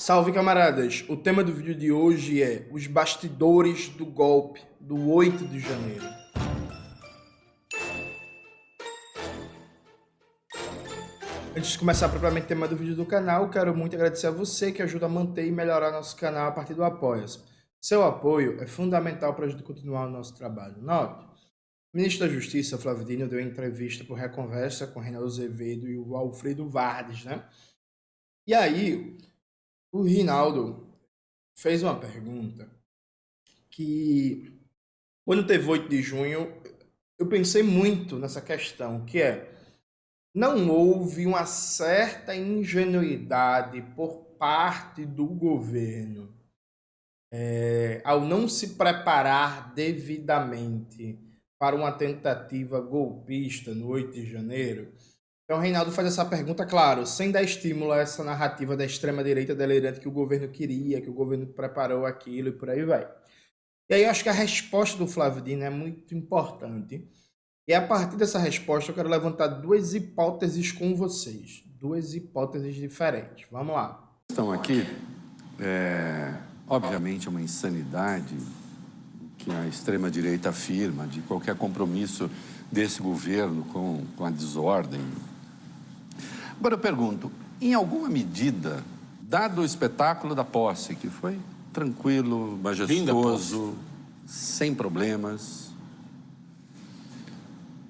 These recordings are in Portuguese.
Salve, camaradas! O tema do vídeo de hoje é os bastidores do golpe do 8 de janeiro. Antes de começar propriamente o tema do vídeo do canal, quero muito agradecer a você que ajuda a manter e melhorar nosso canal a partir do Apoia-se. Seu apoio é fundamental para a gente continuar o nosso trabalho. Note, o ministro da Justiça, Flávio Dino, deu entrevista por Reconversa com Reinaldo Azevedo e o Alfredo Vardes, né? E aí, o Rinaldo fez uma pergunta que, quando teve 8 de junho, eu pensei muito nessa questão, que é, não houve uma certa ingenuidade por parte do governo ao não se preparar devidamente para uma tentativa golpista no 8 de janeiro? Então, o Reinaldo faz essa pergunta, claro, sem dar estímulo a essa narrativa da extrema-direita delirante que o governo queria, que o governo preparou aquilo e por aí vai. E aí eu acho que a resposta do Flávio Dino é muito importante. E a partir dessa resposta eu quero levantar duas hipóteses com vocês. Duas hipóteses diferentes. Vamos lá. Estão aqui, obviamente, uma insanidade que a extrema-direita afirma de qualquer compromisso desse governo com a desordem. Agora eu pergunto, em alguma medida, dado o espetáculo da posse, que foi tranquilo, majestoso, sem problemas,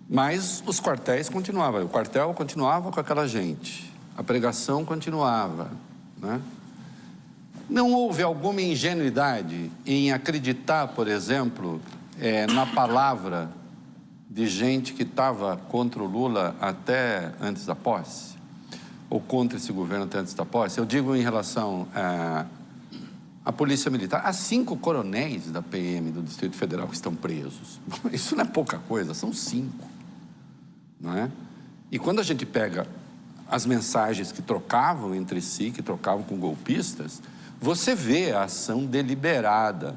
mas os quartéis continuavam, o quartel continuava com aquela gente, a pregação continuava, né? Não houve alguma ingenuidade em acreditar, por exemplo, na palavra de gente que estava contra o Lula até antes da posse? Ou contra esse governo até antes da posse? Eu digo em relação à Polícia Militar, há 5 coronéis da PM do Distrito Federal que estão presos. Isso não é pouca coisa, são 5, não é? E quando a gente pega as mensagens que trocavam entre si, que trocavam com golpistas, você vê a ação deliberada,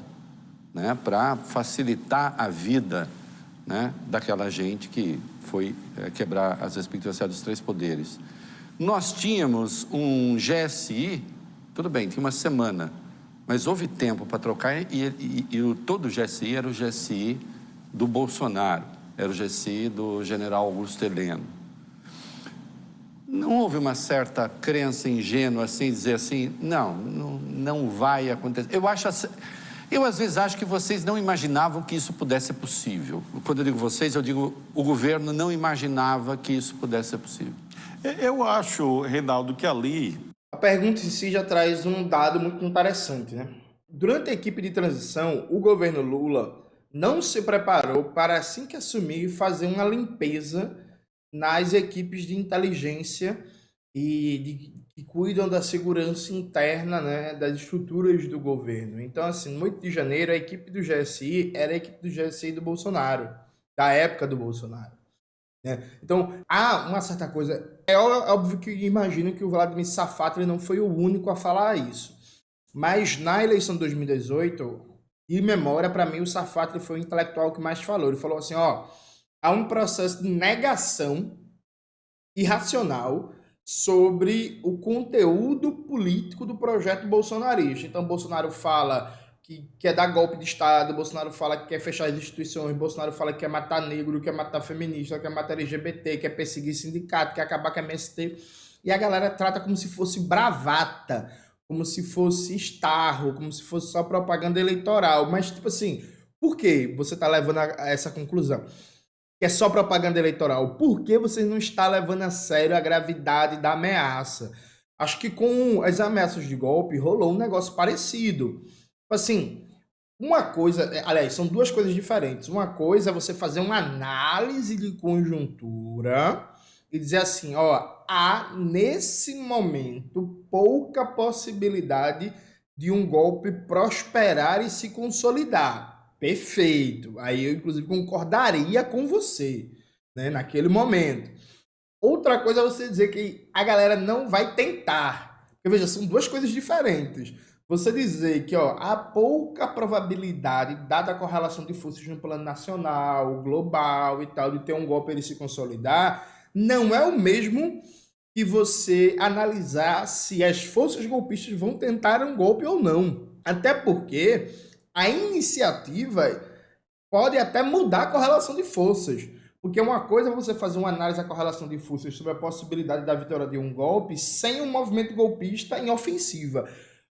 né, para facilitar a vida, né, daquela gente que foi quebrar as expectativas dos 3 poderes. Nós tínhamos um GSI, tudo bem, tinha uma semana, mas houve tempo para trocar e todo o GSI era o GSI do Bolsonaro, era o GSI do general Augusto Heleno. Não houve uma certa crença ingênua, assim, dizer assim, não vai acontecer. Eu às vezes acho que vocês não imaginavam que isso pudesse ser possível. Quando eu digo vocês, eu digo o governo não imaginava que isso pudesse ser possível. Eu acho, Reinaldo, que ali... A pergunta em si já traz um dado muito interessante, né? Durante a equipe de transição, o governo Lula não se preparou para, assim que assumir, fazer uma limpeza nas equipes de inteligência que cuidam da segurança interna, né, das estruturas do governo. Então, assim, no 8 de janeiro, a equipe do GSI era a equipe do GSI do Bolsonaro, da época do Bolsonaro, né? Então, há uma certa coisa... É óbvio que eu imagino que o Vladimir Safatli ele não foi o único a falar isso. Mas na eleição de 2018, em memória, para mim, o Safatli foi o intelectual que mais falou. Ele falou assim, ó, há um processo de negação irracional sobre o conteúdo político do projeto bolsonarista. Então, Bolsonaro fala que quer dar golpe de Estado, Bolsonaro fala que quer fechar as instituições, Bolsonaro fala que quer matar negro, quer matar feminista, quer matar LGBT, quer perseguir sindicato, quer acabar com a MST. E a galera trata como se fosse bravata, como se fosse estarro, como se fosse só propaganda eleitoral. Mas, tipo assim, por que você está levando a essa conclusão? Que é só propaganda eleitoral. Por que você não está levando a sério a gravidade da ameaça? Acho que com as ameaças de golpe rolou um negócio parecido. Assim, uma coisa... Aliás, são duas coisas diferentes. Uma coisa é você fazer uma análise de conjuntura e dizer assim, ó, há nesse momento pouca possibilidade de um golpe prosperar e se consolidar. Perfeito. Aí eu, inclusive, concordaria com você, né, naquele momento. Outra coisa é você dizer que a galera não vai tentar. Porque, veja, são duas coisas diferentes. Você dizer que, ó, há pouca probabilidade, dada a correlação de forças no plano nacional, global e tal, de ter um golpe ele se consolidar, não é o mesmo que você analisar se as forças golpistas vão tentar um golpe ou não. Até porque a iniciativa pode até mudar a correlação de forças. Porque uma coisa é você fazer uma análise da correlação de forças sobre a possibilidade da vitória de um golpe sem um movimento golpista em ofensiva.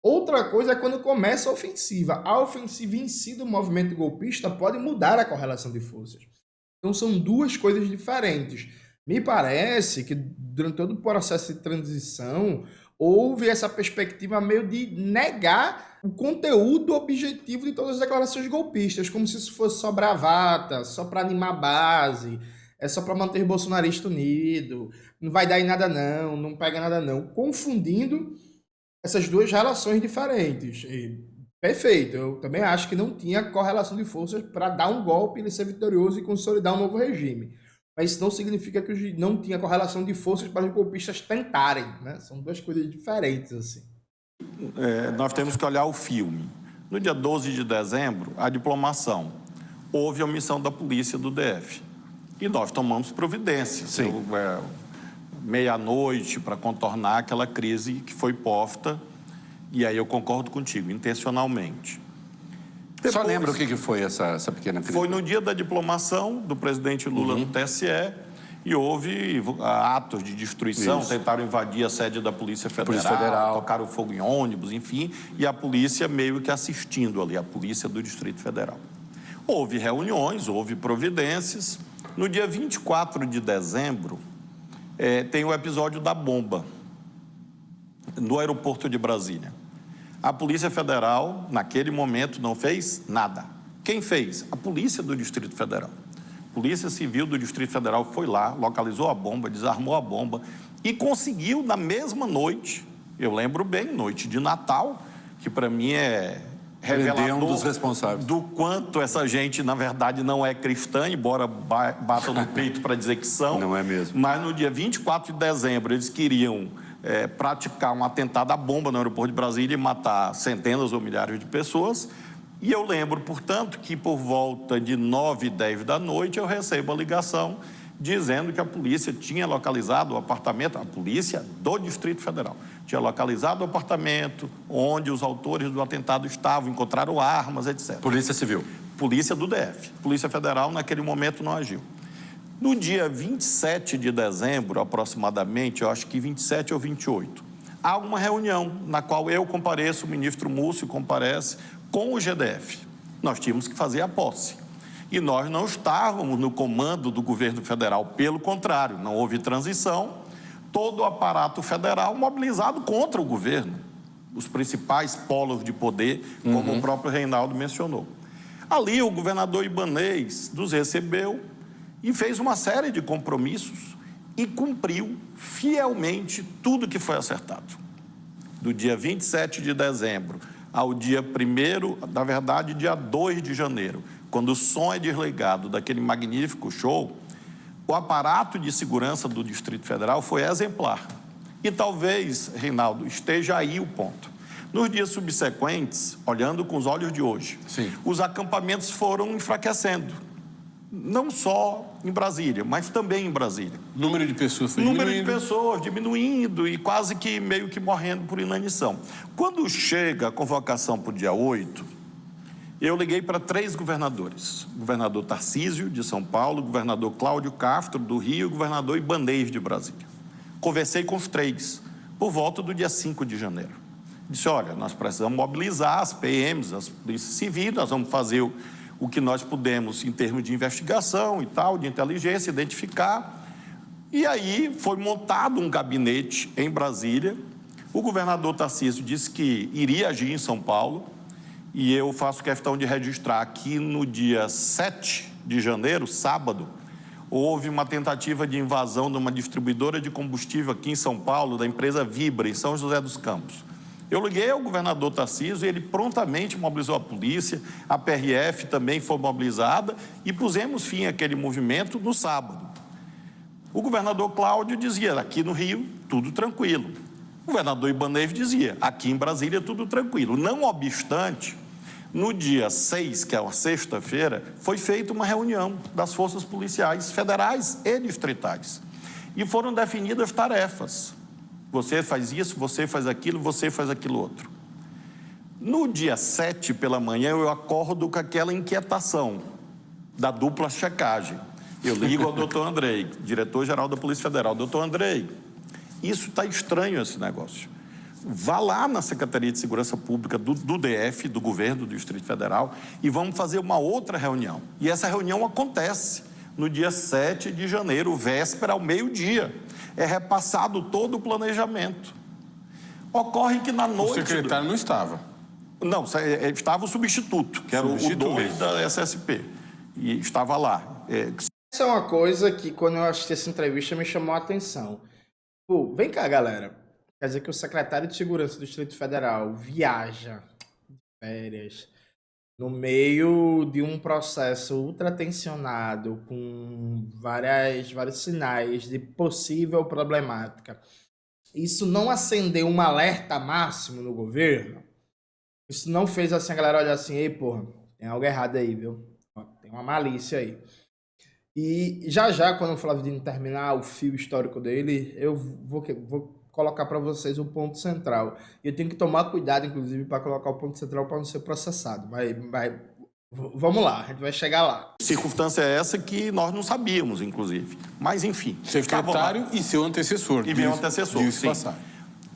Outra coisa é quando começa a ofensiva. A ofensiva em si do movimento golpista pode mudar a correlação de forças. Então são duas coisas diferentes. Me parece que durante todo o processo de transição houve essa perspectiva meio de negar o conteúdo objetivo de todas as declarações golpistas, como se isso fosse só bravata, só para animar a base, é só para manter o bolsonarista unido, não vai dar em nada não, não pega nada não, confundindo essas duas relações diferentes. E, perfeito, eu também acho que não tinha correlação de forças para dar um golpe, ele ser vitorioso e consolidar um novo regime. Mas isso não significa que não tinha correlação de forças para os golpistas tentarem, né? São duas coisas diferentes, assim. Nós temos que olhar o filme. No dia 12 de dezembro, a diplomação. Houve a omissão da polícia do DF. E nós tomamos providências. Meia-noite para contornar aquela crise que foi posta. E aí eu concordo contigo, intencionalmente. Depois, só lembra o que foi essa pequena crise? Foi no dia da diplomação do presidente Lula no TSE e houve atos de destruição, tentaram invadir a sede da Polícia Federal, tocaram fogo em ônibus, enfim, e a polícia meio que assistindo ali, a polícia do Distrito Federal. Houve reuniões, houve providências. No dia 24 de dezembro, tem o episódio da bomba no aeroporto de Brasília. A Polícia Federal, naquele momento, não fez nada. Quem fez? A Polícia do Distrito Federal. A Polícia Civil do Distrito Federal foi lá, localizou a bomba, desarmou a bomba e conseguiu, na mesma noite, eu lembro bem, noite de Natal, que para mim é revelador dos responsáveis do quanto essa gente, na verdade, não é cristã, embora bata no peito para dizer que são. Não é mesmo. Mas no dia 24 de dezembro, eles queriam praticar um atentado à bomba no aeroporto de Brasília e matar centenas ou milhares de pessoas. E eu lembro, portanto, que por volta de 9h10 da noite eu recebo a ligação dizendo que a polícia tinha localizado o apartamento, a polícia do Distrito Federal, tinha localizado o apartamento onde os autores do atentado estavam, encontraram armas, etc. Polícia Civil. Polícia do DF. Polícia Federal, naquele momento, não agiu. No dia 27 de dezembro, aproximadamente, eu acho que 27 ou 28, há uma reunião na qual eu compareço, o ministro Múcio comparece com o GDF. Nós tínhamos que fazer a posse. E nós não estávamos no comando do governo federal, pelo contrário, não houve transição, todo o aparato federal mobilizado contra o governo, os principais polos de poder, como o próprio Reinaldo mencionou. Ali o governador Ibanez nos recebeu e fez uma série de compromissos e cumpriu fielmente tudo que foi acertado. Do dia 27 de dezembro ao dia 1º, na verdade, dia 2 de janeiro, quando o som é desligado daquele magnífico show, o aparato de segurança do Distrito Federal foi exemplar. E talvez, Reinaldo, esteja aí o ponto. Nos dias subsequentes, olhando com os olhos de hoje, os acampamentos foram enfraquecendo. Não só em Brasília, mas também em Brasília. O número de pessoas foi diminuindo. Número de pessoas diminuindo e quase que meio que morrendo por inanição. Quando chega a convocação para o dia 8, eu liguei para 3 governadores. O governador Tarcísio, de São Paulo, o governador Cláudio Castro, do Rio, e o governador Ibanez, de Brasília. Conversei com os 3, por volta do dia 5 de janeiro. Disse, olha, nós precisamos mobilizar as PMs, as polícias civis, nós vamos fazer o que nós pudemos em termos de investigação e tal, de inteligência, identificar. E aí foi montado um gabinete em Brasília. O governador Tarcísio disse que iria agir em São Paulo. E eu faço questão de registrar que no dia 7 de janeiro, sábado, houve uma tentativa de invasão de uma distribuidora de combustível aqui em São Paulo, da empresa Vibra, em São José dos Campos. Eu liguei ao governador Tarcísio e ele prontamente mobilizou a polícia, a PRF também foi mobilizada e pusemos fim àquele movimento no sábado. O governador Cláudio dizia, aqui no Rio, tudo tranquilo. O governador Ibanez dizia, aqui em Brasília, tudo tranquilo. Não obstante, no dia 6, que é uma sexta-feira, foi feita uma reunião das forças policiais federais e distritais. e foram definidas tarefas. Você faz isso, você faz aquilo outro. No dia 7 pela manhã, eu acordo com aquela inquietação da dupla checagem. Eu ligo ao doutor Andrei, diretor-geral da Polícia Federal. Doutor Andrei, isso está estranho, esse negócio. Vá lá na Secretaria de Segurança Pública do DF, do governo do Distrito Federal, e vamos fazer uma outra reunião. E essa reunião acontece no dia 7 de janeiro, véspera, ao meio-dia. É repassado todo o planejamento. Ocorre que na noite... O secretário não estava. Não, estava o substituto, que era o 2 da SSP. E estava lá. Essa é uma coisa que, quando eu assisti essa entrevista, me chamou a atenção. Pô, vem cá, galera. Quer dizer que o secretário de Segurança do Distrito Federal viaja de férias no meio de um processo ultratensionado, com vários sinais de possível problemática. Isso não acendeu um alerta máximo no governo? Isso não fez assim a galera olhar assim, ei, porra, tem algo errado aí, viu? Tem uma malícia aí. E já, quando o Flavidino terminar o fio histórico dele, eu vou colocar para vocês o ponto central. E eu tenho que tomar cuidado, inclusive, para colocar o ponto central para não ser processado. Mas vamos lá, a gente vai chegar lá. Circunstância é essa que nós não sabíamos, inclusive. Mas, enfim. Secretário e seu antecessor. E meu antecessor, sim. Passar.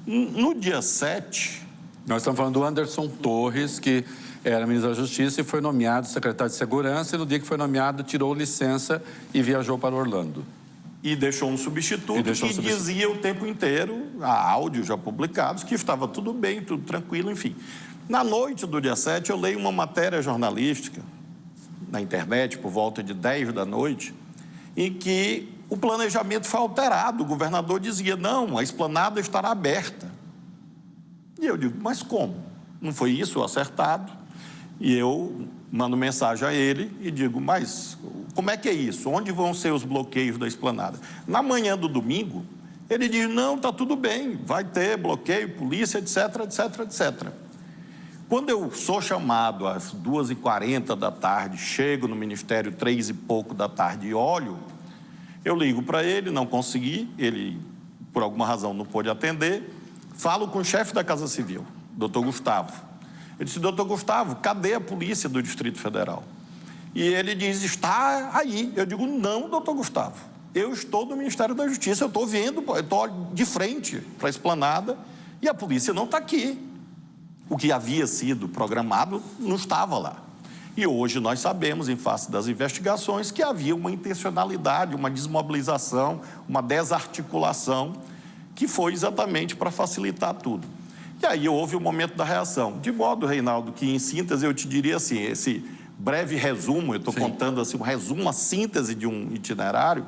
No dia 7... Nós estamos falando do Anderson Torres, que era ministro da Justiça e foi nomeado secretário de Segurança, e no dia que foi nomeado tirou licença e viajou para Orlando. E deixou um substituto que dizia o tempo inteiro, há áudios já publicados, que estava tudo bem, tudo tranquilo, enfim. Na noite do dia 7, eu leio uma matéria jornalística na internet, por volta de 10 da noite, em que o planejamento foi alterado. O governador dizia, não, a esplanada estará aberta. E eu digo, mas como? Não foi isso acertado? E eu mando mensagem a ele e digo, mas como é que é isso? Onde vão ser os bloqueios da esplanada? Na manhã do domingo, ele diz, não, está tudo bem, vai ter bloqueio, polícia, etc, etc, etc. Quando eu sou chamado às 2h40 da tarde, chego no Ministério 3 e pouco da tarde e olho, eu ligo para ele, não consegui, ele, por alguma razão, não pôde atender. Falo com o chefe da Casa Civil, doutor Gustavo. Eu disse, doutor Gustavo, cadê a polícia do Distrito Federal? E ele diz, está aí. Eu digo, não, doutor Gustavo, eu estou no Ministério da Justiça, eu estou vendo, eu estou de frente para a esplanada e a polícia não está aqui. O que havia sido programado não estava lá. E hoje nós sabemos, em face das investigações, que havia uma intencionalidade, uma desmobilização, uma desarticulação, que foi exatamente para facilitar tudo. E aí houve o momento da reação. De modo, Reinaldo, que em síntese eu te diria assim, esse breve resumo, eu estou contando assim, um resumo, uma síntese de um itinerário,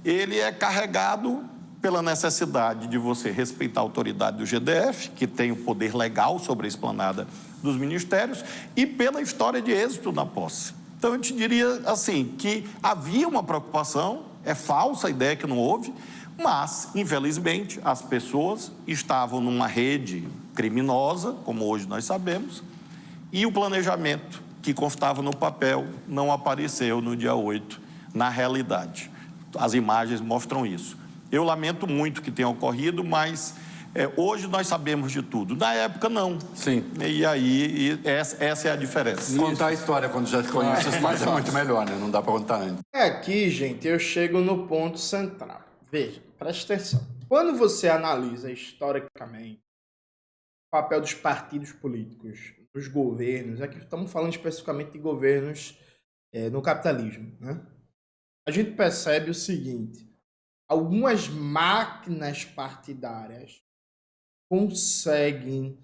ele é carregado pela necessidade de você respeitar a autoridade do GDF, que tem o poder legal sobre a esplanada dos ministérios, e pela história de êxito na posse. Então eu te diria assim, que havia uma preocupação, é falsa a ideia que não houve, mas, infelizmente, as pessoas estavam numa rede criminosa, como hoje nós sabemos, e o planejamento que constava no papel não apareceu no dia 8, na realidade. As imagens mostram isso. Eu lamento muito que tenha ocorrido, mas hoje nós sabemos de tudo. Na época, não. Sim. E aí, essa é a diferença. Contar a história quando já conhece, mas é muito melhor, né? Não dá para contar antes. Aqui, gente, eu chego no ponto central. Veja, preste atenção. Quando você analisa historicamente o papel dos partidos políticos, dos governos, aqui estamos falando especificamente de governos no capitalismo, né? A gente percebe o seguinte, algumas máquinas partidárias conseguem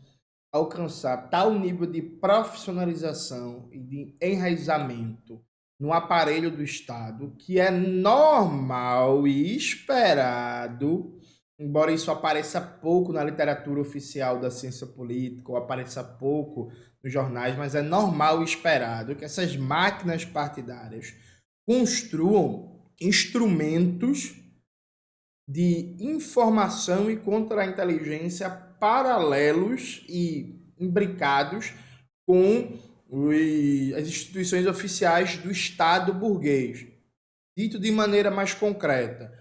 alcançar tal nível de profissionalização e de enraizamento no aparelho do Estado, que é normal e esperado, embora isso apareça pouco na literatura oficial da ciência política, ou apareça pouco nos jornais, mas é normal e esperado que essas máquinas partidárias construam instrumentos de informação e contra-inteligência paralelos e imbricados com as instituições oficiais do Estado burguês. Dito de maneira mais concreta,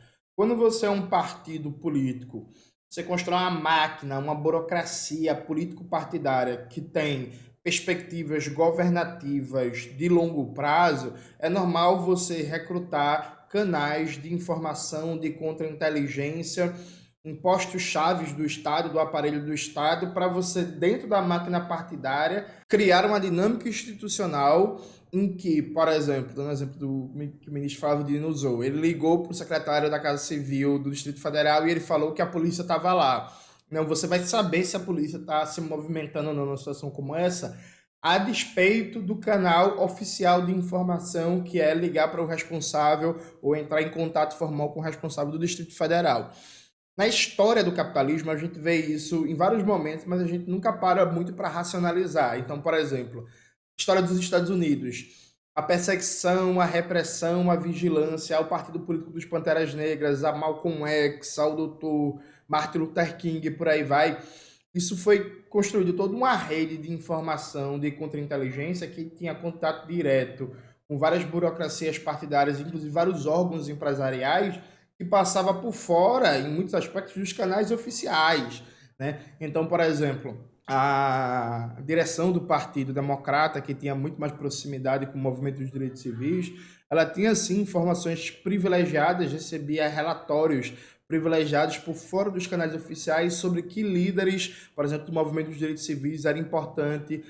Quando você é um partido político, você constrói uma máquina, uma burocracia político-partidária que tem perspectivas governativas de longo prazo, é normal você recrutar canais de informação, de contra-inteligência, em postos chaves do Estado, do aparelho do Estado, para você, dentro da máquina partidária, criar uma dinâmica institucional em que, por exemplo, dando exemplo do que o ministro Flávio usou, ele ligou para o secretário da Casa Civil do Distrito Federal e ele falou que a polícia estava lá. Não, você vai saber se a polícia está se movimentando ou não numa situação como essa, a despeito do canal oficial de informação, que é ligar para o responsável ou entrar em contato formal com o responsável do Distrito Federal. Na história do capitalismo, a gente vê isso em vários momentos, mas a gente nunca para muito para racionalizar. Então, por exemplo, história dos Estados Unidos, a perseguição, a repressão, a vigilância ao Partido Político dos Panteras Negras, a Malcolm X, ao Dr. Martin Luther King, por aí vai. Isso foi construído toda uma rede de informação, de contra-inteligência que tinha contato direto com várias burocracias partidárias, inclusive vários órgãos empresariais, que passava por fora, em muitos aspectos, dos canais oficiais, né? Então, por exemplo, a direção do Partido Democrata, que tinha muito mais proximidade com o movimento dos direitos civis, ela tinha, sim, informações privilegiadas, recebia relatórios privilegiados por fora dos canais oficiais sobre que líderes, por exemplo, do movimento dos direitos civis era importante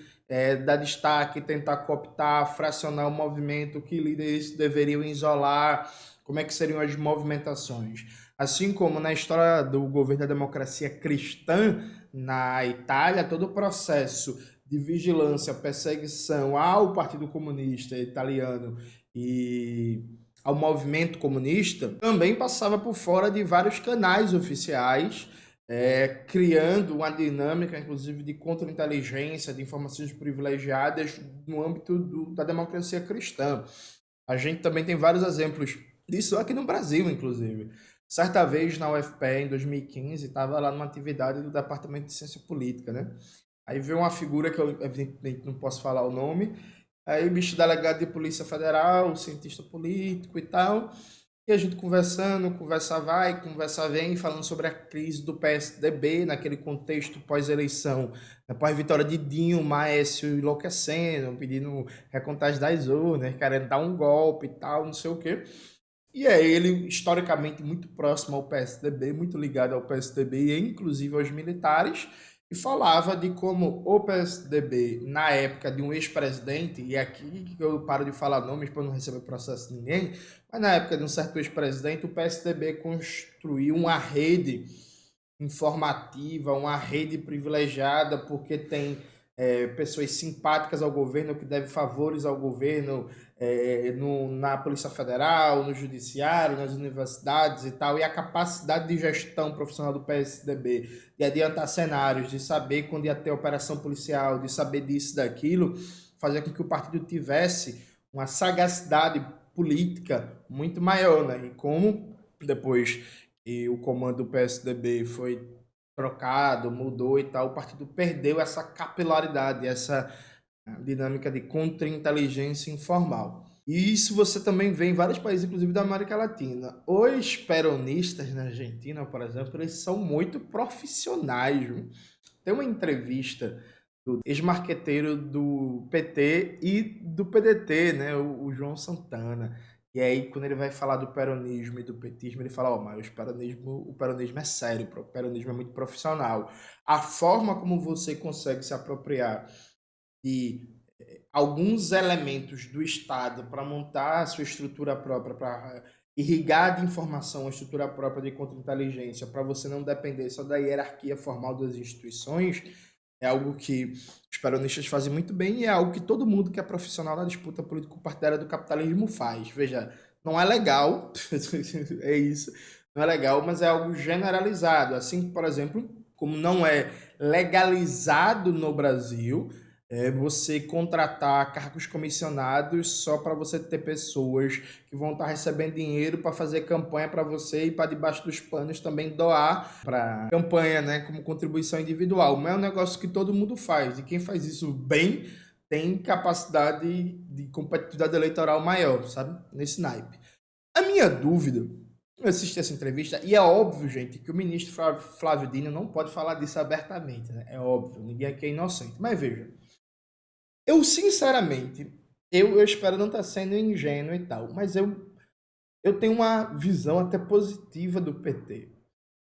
dar destaque, tentar cooptar, fracionar o movimento, que líderes deveriam isolar, como é que seriam as movimentações. Assim como na história do governo da democracia cristã na Itália, todo o processo de vigilância, perseguição ao Partido Comunista Italiano e ao movimento comunista também passava por fora de vários canais oficiais, criando uma dinâmica, inclusive, de contra-inteligência, de informações privilegiadas no âmbito da democracia cristã. A gente também tem vários exemplos disso aqui no Brasil, inclusive. Certa vez, na UFPE, em 2015, estava lá numa atividade do Departamento de Ciência Política, né? Aí veio uma figura que eu, evidentemente, não posso falar o nome, aí o bicho delegado de Polícia Federal, cientista político e tal, e a gente conversando, conversa vai, conversa vem, falando sobre a crise do PSDB, naquele contexto pós-eleição, pós-vitória de Dinho, Maécio enlouquecendo, pedindo recontagem das urnas, querendo dar um golpe e tal, não sei o quê. E é ele, historicamente, muito próximo ao PSDB, muito ligado ao PSDB e inclusive aos militares, e falava de como o PSDB, na época de um ex-presidente, e aqui eu paro de falar nomes para não receber processo de ninguém, mas na época de um certo ex-presidente, o PSDB construiu uma rede informativa, uma rede privilegiada, porque tem pessoas simpáticas ao governo, que devem favores ao governo, na Polícia Federal, no Judiciário, nas universidades e tal, e a capacidade de gestão profissional do PSDB, de adiantar cenários, de saber quando ia ter operação policial, de saber disso, daquilo, fazia com que o partido tivesse uma sagacidade política muito maior, né? E como depois que o comando do PSDB foi trocado, mudou e tal, o partido perdeu essa capilaridade, essa dinâmica de contra-inteligência informal. E isso você também vê em vários países, inclusive da América Latina. Os peronistas na Argentina, por exemplo, eles são muito profissionais. Viu? Tem uma entrevista do ex-marqueteiro do PT e do PDT, né, o João Santana. E aí, quando ele vai falar do peronismo e do petismo, ele fala, mas o peronismo é sério, o peronismo é muito profissional. A forma como você consegue se apropriar de alguns elementos do Estado para montar a sua estrutura própria, para irrigar de informação a estrutura própria de contra-inteligência, para você não depender só da hierarquia formal das instituições, é algo que os peronistas fazem muito bem e é algo que todo mundo que é profissional na disputa político-partidária do capitalismo faz. Veja, não é legal, é isso, não é legal, mas é algo generalizado. Assim, por exemplo, como não é legalizado no Brasil, você contratar cargos comissionados só para você ter pessoas que vão estar recebendo dinheiro para fazer campanha para você e para debaixo dos panos também doar para campanha, né, como contribuição individual. Mas é um negócio que todo mundo faz e quem faz isso bem tem capacidade de competitividade eleitoral maior, sabe? Nesse naipe. A minha dúvida Eu assisti essa entrevista e é óbvio, gente, que o ministro Flávio Dino não pode falar disso abertamente, né? É óbvio, ninguém aqui é inocente. Mas veja, eu sinceramente, eu espero não estar sendo ingênuo e tal, mas eu tenho uma visão até positiva do PT.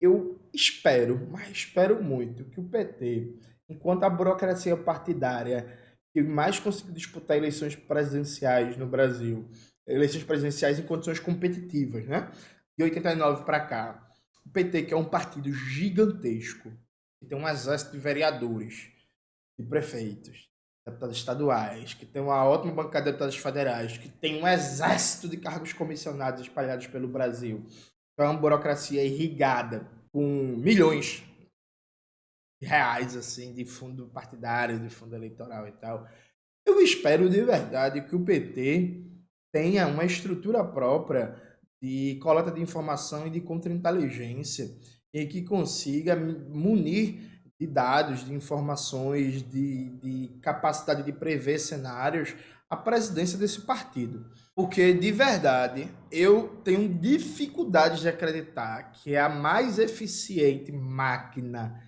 Eu espero, mas espero muito, que o PT, enquanto a burocracia partidária que mais conseguiu disputar eleições presidenciais no Brasil, eleições presidenciais em condições competitivas, né? De 89 para cá, o PT, que é um partido gigantesco, que tem um exército de vereadores, de prefeitos, deputados estaduais, que tem uma ótima bancada de deputados federais, que tem um exército de cargos comissionados espalhados pelo Brasil, é uma burocracia irrigada com milhões de reais assim, de fundo partidário, de fundo eleitoral e tal. Eu espero de verdade que o PT tenha uma estrutura própria de coleta de informação e de contra-inteligência e que consiga munir de dados, de informações, de capacidade de prever cenários a presidência desse partido. Porque, de verdade, eu tenho dificuldades de acreditar que é a mais eficiente máquina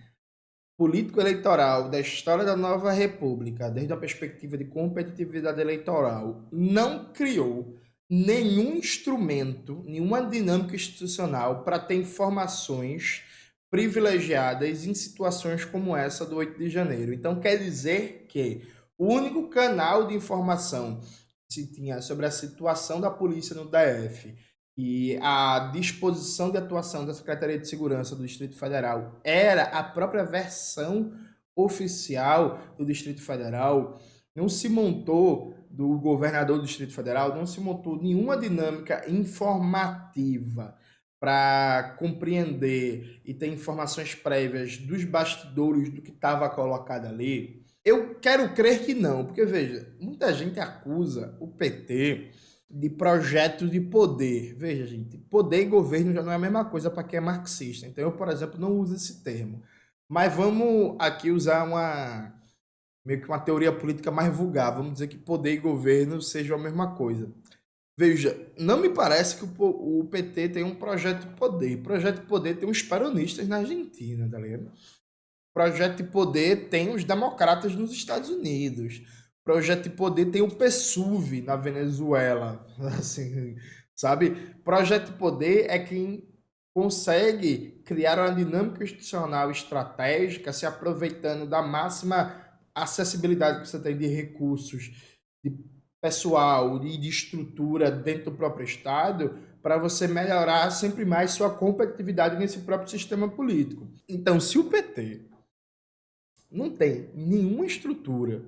político-eleitoral da história da nova república, desde a perspectiva de competitividade eleitoral, não criou nenhum instrumento, nenhuma dinâmica institucional para ter informações privilegiadas em situações como essa do 8 de janeiro. Então, quer dizer que o único canal de informação que se tinha sobre a situação da polícia no DF e a disposição de atuação da Secretaria de Segurança do Distrito Federal era a própria versão oficial do Distrito Federal, não se montou, do governador do Distrito Federal, não se montou nenhuma dinâmica informativa para compreender e ter informações prévias dos bastidores do que estava colocado ali. Eu quero crer que não, porque veja, muita gente acusa o PT de projeto de poder. Veja, gente, poder e governo já não é a mesma coisa para quem é marxista. Então eu, por exemplo, não uso esse termo. Mas vamos aqui usar meio que uma teoria política mais vulgar. Vamos dizer que poder e governo sejam a mesma coisa. Veja, não me parece que o PT tem um projeto de poder. Projeto de poder tem os peronistas na Argentina, tá ligado? Projeto de poder tem os democratas nos Estados Unidos. Projeto de poder tem o PSUV na Venezuela, assim, sabe? Projeto de poder é quem consegue criar uma dinâmica institucional estratégica, se aproveitando da máxima acessibilidade que você tem de recursos, de pessoal e de estrutura dentro do próprio Estado, para você melhorar sempre mais sua competitividade nesse próprio sistema político. Então, se o PT não tem nenhuma estrutura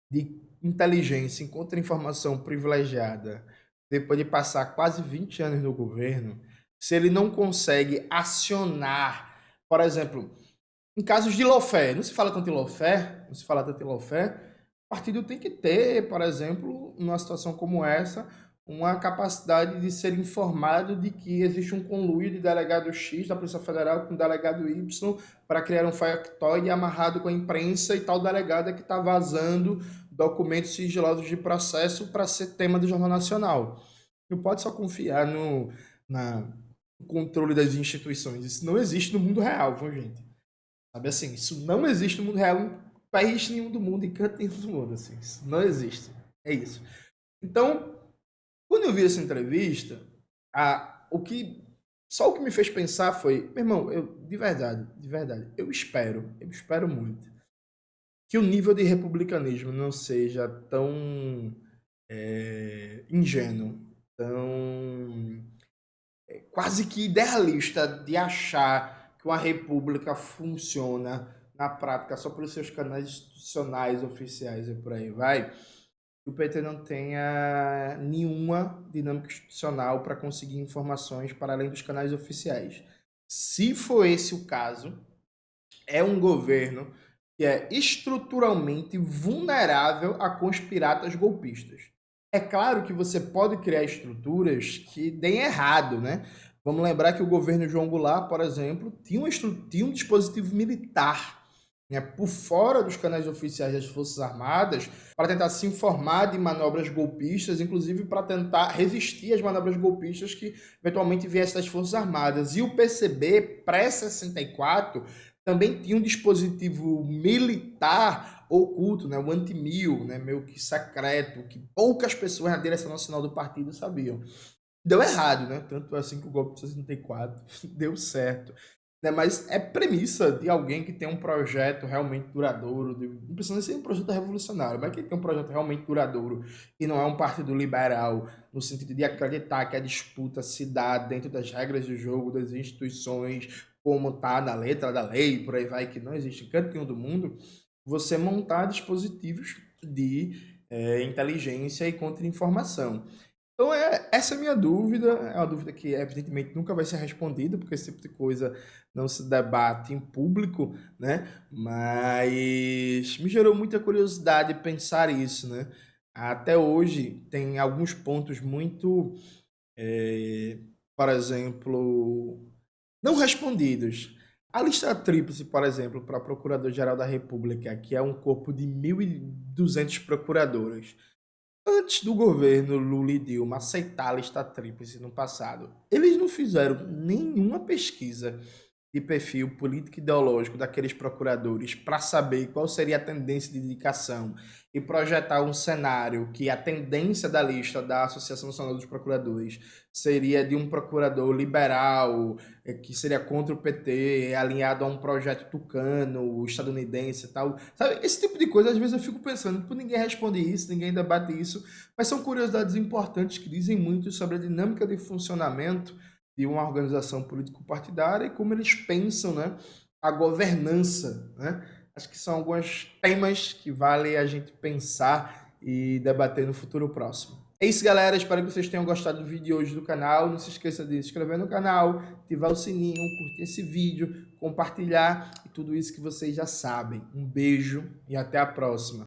de inteligência em contra-informação privilegiada, depois de passar quase 20 anos no governo, se ele não consegue acionar, por exemplo, em casos de lawfare, não se fala tanto em lawfare, o partido tem que ter, por exemplo, numa situação como essa, uma capacidade de ser informado de que existe um conluio de delegado X da Polícia Federal com delegado Y para criar um factoide amarrado com a imprensa e tal delegada que está vazando documentos sigilosos de processo para ser tema do Jornal Nacional. Não pode só confiar no controle das instituições. Isso não existe no mundo real, viu, gente? Sabe assim, isso não existe no mundo real, em país nenhum do mundo, em canto nenhum do mundo, assim. Isso não existe. É isso. Então, quando eu vi essa entrevista, só o que me fez pensar foi, meu irmão, de verdade, eu espero muito que o nível de republicanismo não seja tão ingênuo, tão quase que idealista de achar que uma república funciona na prática só pelos seus canais institucionais oficiais e por aí vai. O PT não tenha nenhuma dinâmica institucional para conseguir informações para além dos canais oficiais. Se for esse o caso, é um governo que é estruturalmente vulnerável a conspiratas golpistas. É claro que você pode criar estruturas que deem errado, né? Vamos lembrar que o governo João Goulart, por exemplo, tinha um dispositivo militar né, por fora dos canais oficiais das Forças Armadas, para tentar se informar de manobras golpistas, inclusive para tentar resistir às manobras golpistas que eventualmente viessem das Forças Armadas. E o PCB, pré-64, também tinha um dispositivo militar oculto, né, o anti-mil, né, meio que secreto, que poucas pessoas na direção nacional do partido sabiam. Deu errado, né? Tanto assim que o golpe de 64 deu certo. Né? Mas é premissa de alguém que tem um projeto realmente duradouro, não precisa nem ser um projeto revolucionário, mas que tem um projeto realmente duradouro e não é um partido liberal, no sentido de acreditar que a disputa se dá dentro das regras do jogo, das instituições, como está na letra da lei, por aí vai, que não existe em canto nenhum do mundo, você montar dispositivos de inteligência e contra-informação. Então, essa é a minha dúvida. É uma dúvida que, evidentemente, nunca vai ser respondida, porque esse tipo de coisa não se debate em público, né? Mas me gerou muita curiosidade pensar isso, né? Até hoje, tem alguns pontos muito, por exemplo, não respondidos. A lista tríplice, por exemplo, para Procurador-Geral da República, que é um corpo de 1.200 procuradores. Antes do governo Lula e Dilma aceitar a lista tríplice no passado, eles não fizeram nenhuma pesquisa de perfil político e ideológico daqueles procuradores para saber qual seria a tendência de indicação e projetar um cenário que a tendência da lista da Associação Nacional dos Procuradores seria de um procurador liberal, que seria contra o PT, alinhado a um projeto tucano, estadunidense e tal. Sabe, esse tipo de coisa, às vezes eu fico pensando, tipo, ninguém responde isso, ninguém debate isso, mas são curiosidades importantes que dizem muito sobre a dinâmica de funcionamento de uma organização político-partidária e como eles pensam, né, a governança, né? Acho que são alguns temas que vale a gente pensar e debater no futuro próximo. É isso, galera. Espero que vocês tenham gostado do vídeo de hoje do canal. Não se esqueça de se inscrever no canal, ativar o sininho, curtir esse vídeo, compartilhar e tudo isso que vocês já sabem. Um beijo e até a próxima.